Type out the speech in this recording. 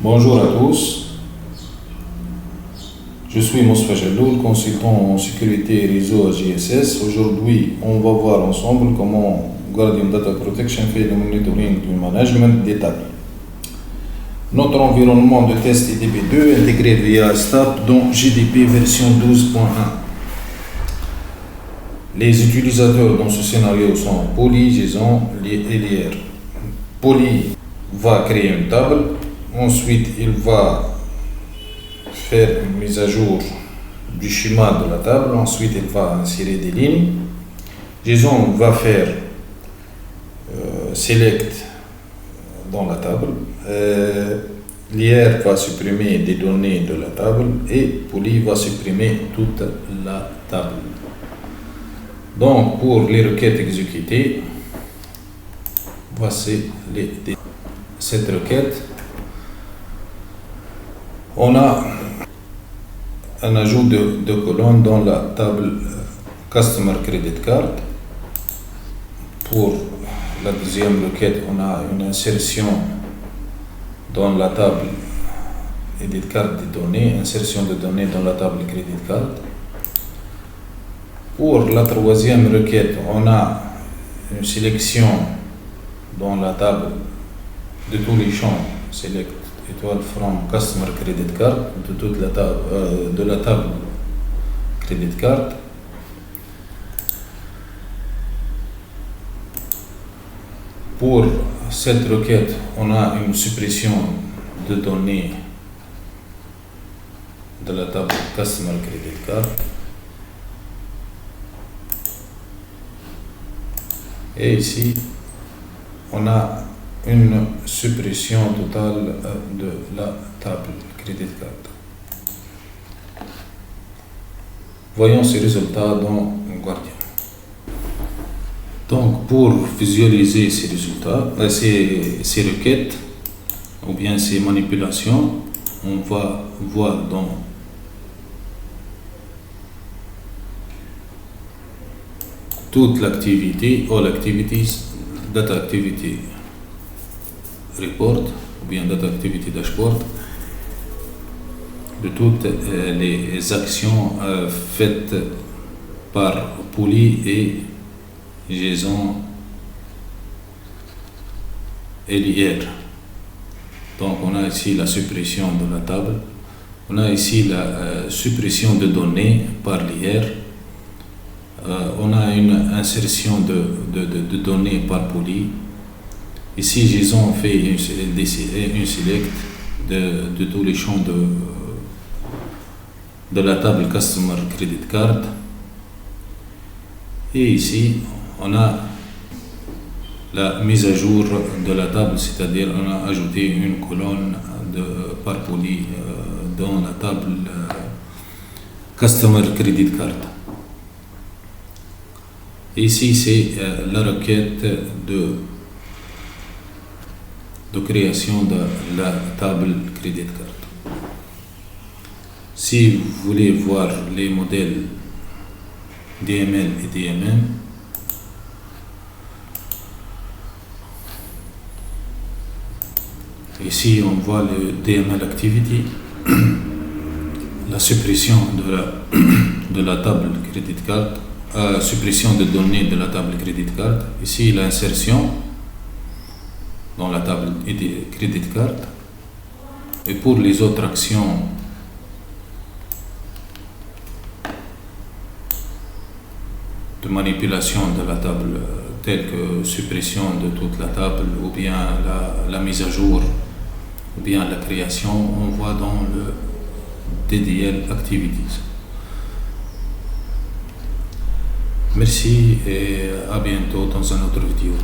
Bonjour à tous, je suis Mousfa Jalloul, consultant en sécurité et réseau à GSS. Aujourd'hui, on va voir ensemble comment Guardian Data Protection fait le monitoring du management des tables. Notre environnement de test est DB2 intégré via STAP dans GDP version 12.1. Les utilisateurs dans ce scénario sont Poly, Jason et Lier. Poly va créer une table, ensuite il va faire une mise à jour du schéma de la table, ensuite il va insérer des lignes. Jason va faire select dans la table. Lier va supprimer des données de la table et Poly va supprimer toute la table. Donc pour les requêtes exécutées, voici cette requête. On a un ajout de colonne dans la table Customer Credit Card. Pour la deuxième requête, on a une insertion dans la table Edit Card des données, insertion de données dans la table Credit Card. Pour la troisième requête, on a une sélection dans la table de tous les champs Select étoile from Customer Credit Card de toute la table de la table Credit Card. Pour cette requête, on a une suppression de données de la table Customer Credit Card. Et ici, on a une suppression totale de la table Credit Card. Voyons ces résultats dans Guardian. Donc, pour visualiser ces résultats, ces requêtes ou bien ces manipulations, on va voir dans toute l'activité, all activities, data activity report ou bien data activity dashboard, de toutes les actions faites par Poly et Jason et Lier. Donc on a ici la suppression de la table, on a ici la suppression de données par Lier. On a une insertion de données par Poly. Ici, Jason fait une select de tous les champs de la table Customer Credit Card. Et ici, on a la mise à jour de la table, c'est-à-dire on a ajouté une colonne par Poly dans la table Customer Credit Card. Ici, c'est la requête de création de la table Credit Card. Si vous voulez voir les modèles DML et DMM, ici on voit le DML Activity, la suppression de la table Credit Card, suppression de données de la table Credit Card. Ici l'insertion dans la table Credit Card. Et pour les autres actions, de manipulation de la table, telles que suppression de toute la table ou bien la mise à jour ou bien la création, on voit dans le DDL Activities. Merci et à bientôt dans une autre vidéo.